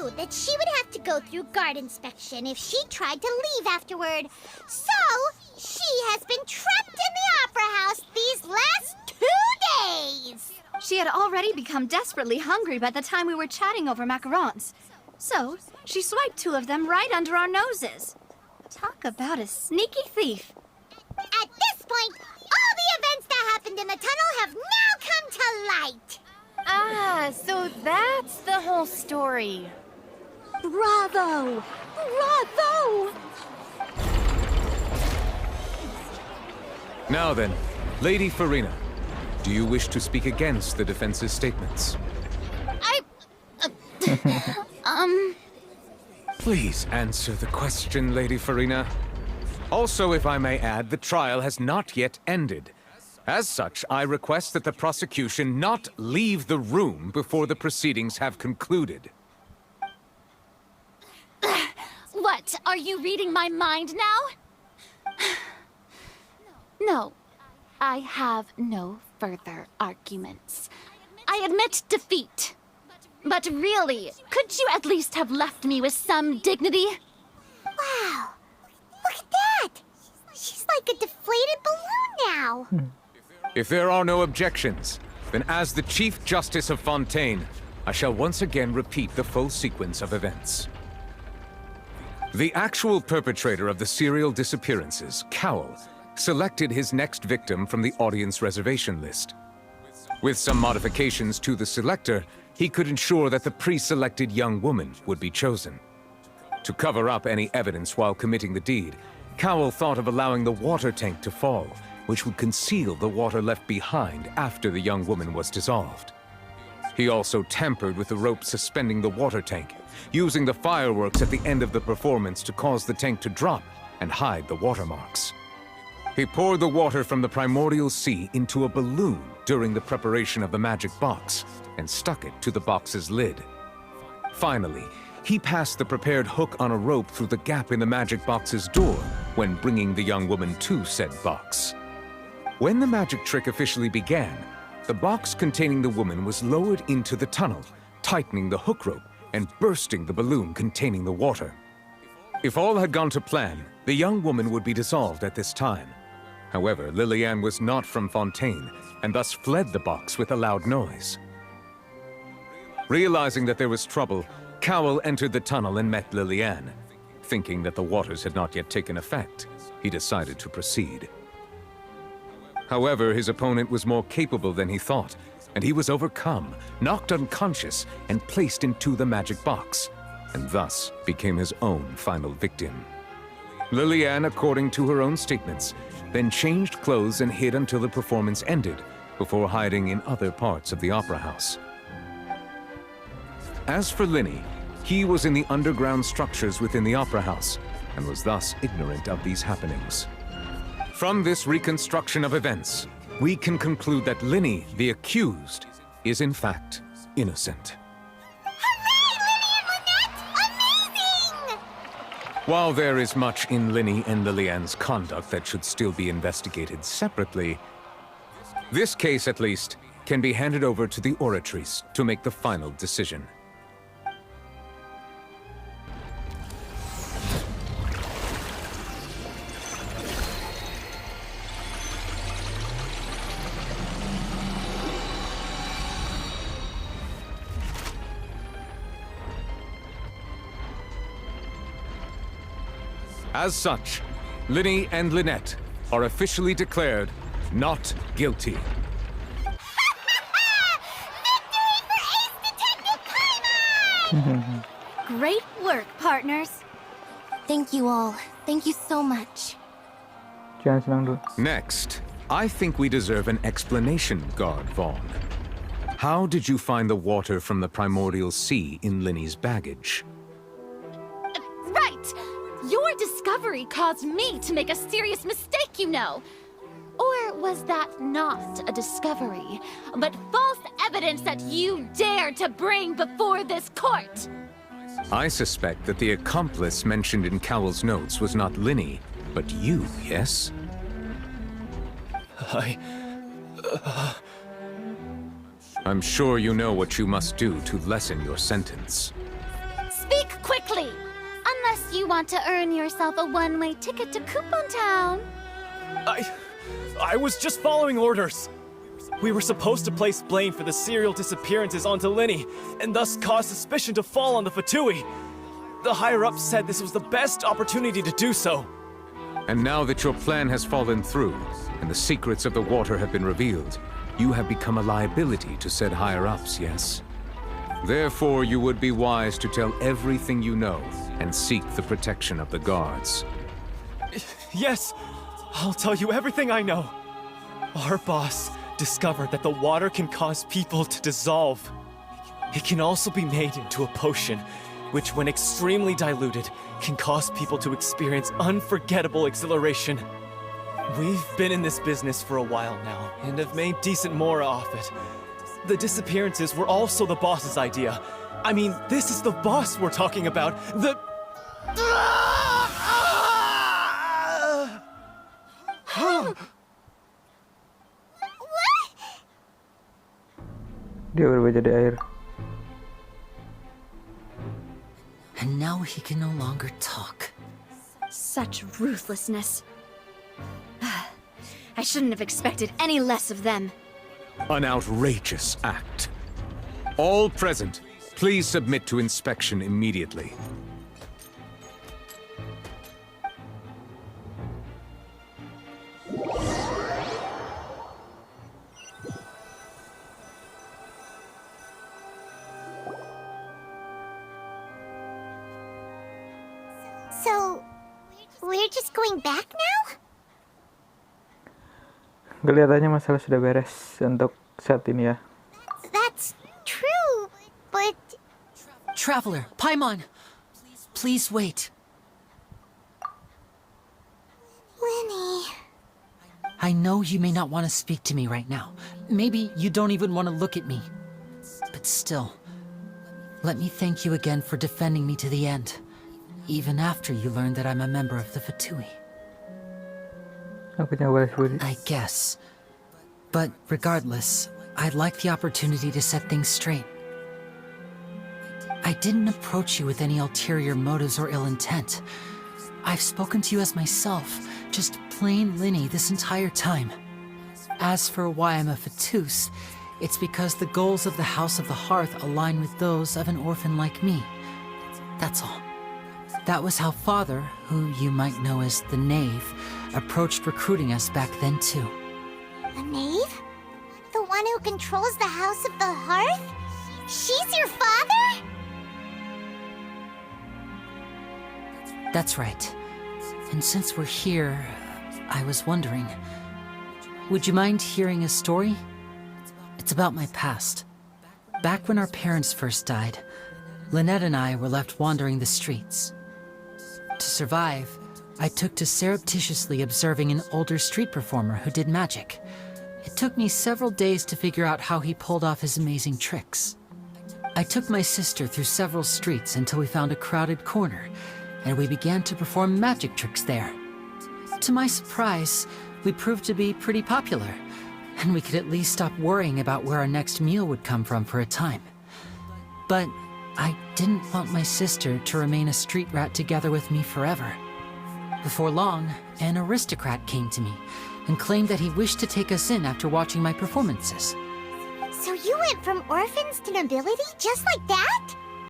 knew that she would have to go through guard inspection if she tried to leave afterward. So, she has been trapped in the Opera House these last 2 days! She had already become desperately hungry by the time we were chatting over macarons. So, she swiped 2 of them right under our noses. Talk about a sneaky thief. At this point, all the events that happened in the tunnel have now come to light! Ah, so that's the whole story. Bravo! Bravo! Now then, Lady Farina, do you wish to speak against the defense's statements? Please answer the question, Lady Farina. Also, if I may add, the trial has not yet ended. As such, I request that the prosecution not leave the room before the proceedings have concluded. What, are you reading my mind now? No, I have no further arguments. I admit defeat. But really, could you at least have left me with some dignity? Wow! Look at that! She's like a deflated balloon now! If there are no objections, then as the Chief Justice of Fontaine, I shall once again repeat the full sequence of events. The actual perpetrator of the serial disappearances, Cowell, selected his next victim from the audience reservation list. With some modifications to the selector, he could ensure that the pre-selected young woman would be chosen. To cover up any evidence while committing the deed, Cowell thought of allowing the water tank to fall, which would conceal the water left behind after the young woman was dissolved. He also tampered with the rope suspending the water tank, using the fireworks at the end of the performance to cause the tank to drop and hide the watermarks. He poured the water from the primordial sea into a balloon during the preparation of the magic box and stuck it to the box's lid. Finally, he passed the prepared hook on a rope through the gap in the magic box's door when bringing the young woman to said box. When the magic trick officially began, the box containing the woman was lowered into the tunnel, tightening the hook rope and bursting the balloon containing the water. If all had gone to plan, the young woman would be dissolved at this time. However, Liliane was not from Fontaine, and thus fled the box with a loud noise. Realizing that there was trouble, Cowell entered the tunnel and met Liliane. Thinking that the waters had not yet taken effect, he decided to proceed. However, his opponent was more capable than he thought, and he was overcome, knocked unconscious, and placed into the magic box, and thus became his own final victim. Liliane, according to her own statements, then changed clothes and hid until the performance ended, before hiding in other parts of the opera house. As for Linny, he was in the underground structures within the opera house, and was thus ignorant of these happenings. From this reconstruction of events, we can conclude that Linny, the accused, is in fact innocent. While there is much in Linny and Liliane's conduct that should still be investigated separately, this case, at least, can be handed over to the oratories to make the final decision. As such, Linny and Lynette are officially declared not guilty. Victory for Ace Detective Paimon! Great work, partners. Thank you all. Thank you so much. Jangan senang dulu. Next, I think we deserve an explanation, Guard Vaughn. How did you find the water from the primordial sea in Linny's baggage? Right! Your discovery caused me to make a serious mistake, you know. Or was that not a discovery, but false evidence that you dared to bring before this court? I suspect that the accomplice mentioned in Cowell's notes was not Linny, but you, yes? I'm sure you know what you must do to lessen your sentence. want to earn yourself a one-way ticket to Coupon Town. I was just following orders. We were supposed to place blame for the serial disappearances onto Linny, and thus cause suspicion to fall on the Fatui. The higher-ups said this was the best opportunity to do so. And now that your plan has fallen through, and the secrets of the water have been revealed, you have become a liability to said higher-ups, yes? Therefore, you would be wise to tell everything you know, and seek the protection of the guards. Yes, I'll tell you everything I know. Our boss discovered that the water can cause people to dissolve. It can also be made into a potion, which when extremely diluted, can cause people to experience unforgettable exhilaration. We've been in this business for a while now, and have made decent mora off it. The disappearances were also the boss's idea. I mean, this is the boss we're talking about. The... Dia berubah jadi air. And now he can no longer talk. Such ruthlessness. I shouldn't have expected any less of them. An outrageous act. All present, please submit to inspection immediately. So, we're just going back now? Kelihatannya masalah sudah beres untuk saat ini ya. That's true, but... Traveler, Paimon, please wait. Winnie... I know you may not want to speak to me right now. Maybe you don't even want to look at me. But still, let me thank you again for defending me to the end. Even after you learned that I'm a member of the Fatui. Aku jangan balas budi. I guess. But regardless, I'd like the opportunity to set things straight. I didn't approach you with any ulterior motives or ill intent. I've spoken to you as myself, just plain Linny this entire time. As for why I'm a Fatus, it's because the goals of the House of the Hearth align with those of an orphan like me. That's all. That was how Father, who you might know as the Knave, approached recruiting us back then too. A knave? The one who controls the House of the Hearth? She's your father? That's right. And since we're here, I was wondering, would you mind hearing a story? It's about my past. Back when our parents first died, Lynette and I were left wandering the streets. To survive, I took to surreptitiously observing an older street performer who did magic. It took me several days to figure out how he pulled off his amazing tricks. I took my sister through several streets until we found a crowded corner, and we began to perform magic tricks there. To my surprise, we proved to be pretty popular, and we could at least stop worrying about where our next meal would come from for a time. But I didn't want my sister to remain a street rat together with me forever. Before long, an aristocrat came to me and claimed that he wished to take us in after watching my performances. So you went from orphans to nobility just like that?